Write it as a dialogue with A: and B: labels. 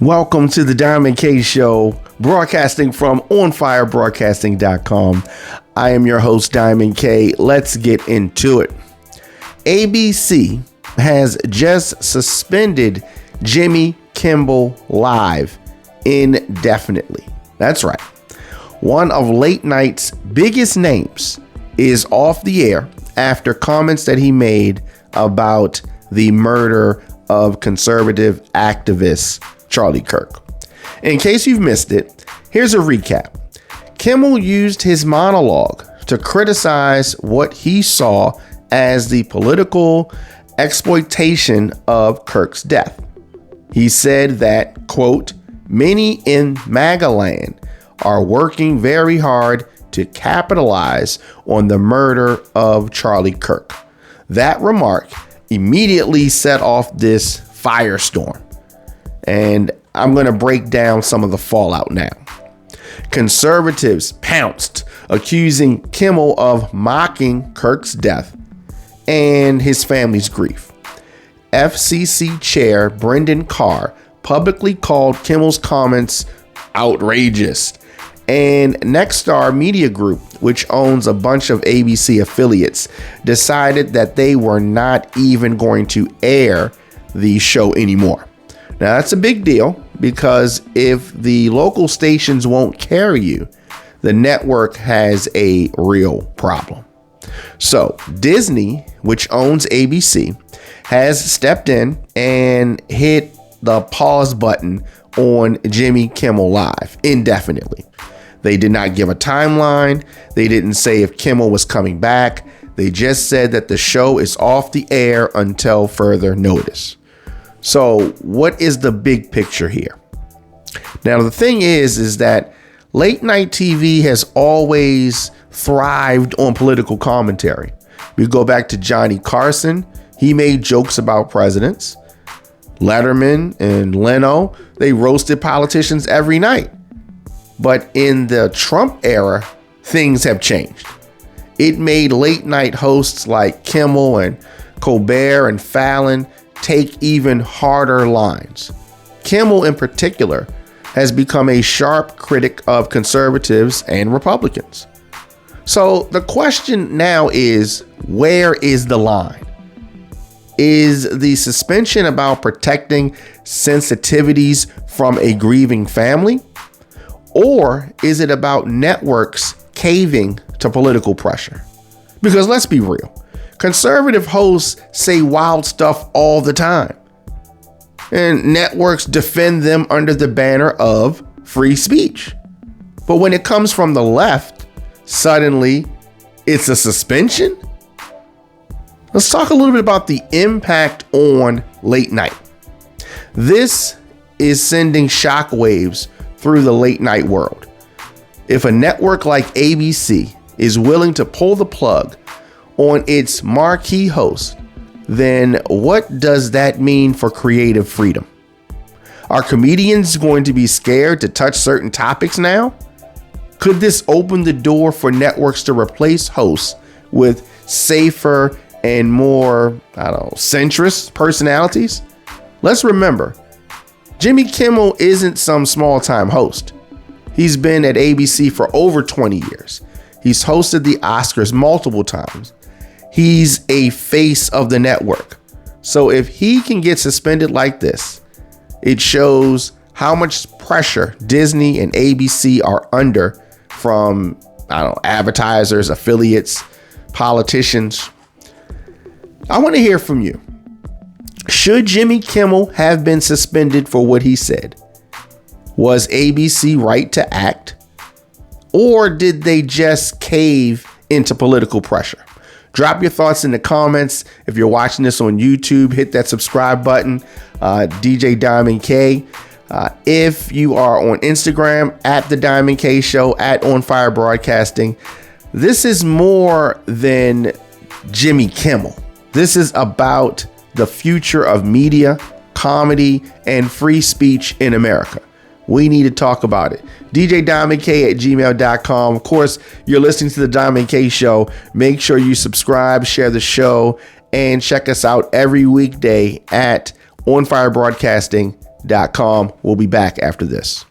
A: Welcome to the Diamond K Show, broadcasting from onfirebroadcasting.com. I am your host, Diamond K. Let's get into it. ABC has just suspended Jimmy Kimmel Live indefinitely. That's right. One of late night's biggest names is off the air after comments that he made about the murder of conservative activist Charlie Kirk. In case you've missed it, here's a recap. Kimmel used his monologue to criticize what he saw as the political exploitation of Kirk's death. He said that, quote, many in MAGA land are working very hard to capitalize on the murder of Charlie Kirk. That remark immediately set off this firestorm. And I'm going to break down some of the fallout now. Conservatives pounced, accusing Kimmel of mocking Kirk's death and his family's grief. FCC Chair Brendan Carr publicly called Kimmel's comments outrageous. And Nexstar Media Group, which owns a bunch of ABC affiliates, decided that they were not even going to air the show anymore. Now, that's a big deal because if the local stations won't carry you, the network has a real problem. So Disney, which owns ABC, has stepped in and hit the pause button on Jimmy Kimmel Live indefinitely. They did not give a timeline. They didn't say if Kimmel was coming back. They just said that the show is off the air until further notice. So what is the big picture here? Now, the thing is that late night TV has always thrived on political commentary. We go back to Johnny Carson. He made jokes about presidents. Letterman and Leno, they roasted politicians every night. But in the Trump era, things have changed. It made late night hosts like Kimmel and Colbert and Fallon take even harder lines. Kimmel in particular has become a sharp critic of conservatives and Republicans. So the question now is, where is the line? Is the suspension about protecting sensitivities from a grieving family? Or is it about networks caving to political pressure? Because let's be real. Conservative hosts say wild stuff all the time, and networks defend them under the banner of free speech. But when it comes from the left, suddenly it's a suspension. Let's talk a little bit about the impact on late night. This is sending shockwaves through the late night world. If a network like ABC is willing to pull the plug on its marquee host, then what does that mean for creative freedom? Are comedians going to be scared to touch certain topics now? Could this open the door for networks to replace hosts with safer and more, centrist personalities? Let's remember, Jimmy Kimmel isn't some small-time host. He's been at ABC for over 20 years. He's hosted the Oscars multiple times. He's a face of the network. So if he can get suspended like this, it shows how much pressure Disney and ABC are under from, advertisers, affiliates, politicians. I want to hear from you. Should Jimmy Kimmel have been suspended for what he said? Was ABC right to act? Or did they just cave into political pressure? Drop your thoughts in the comments. If you're watching this on YouTube, hit that subscribe button, DJ Diamond K. If you are on Instagram, at The Diamond K Show, at On Fire Broadcasting, this is more than Jimmy Kimmel. This is about the future of media, comedy, and free speech in America. We need to talk about it. DJDiamondK@gmail.com. Of course, you're listening to the Diamond K Show. Make sure you subscribe, share the show, and check us out every weekday at onfirebroadcasting.com. Indefinitely.com. We'll be back after this.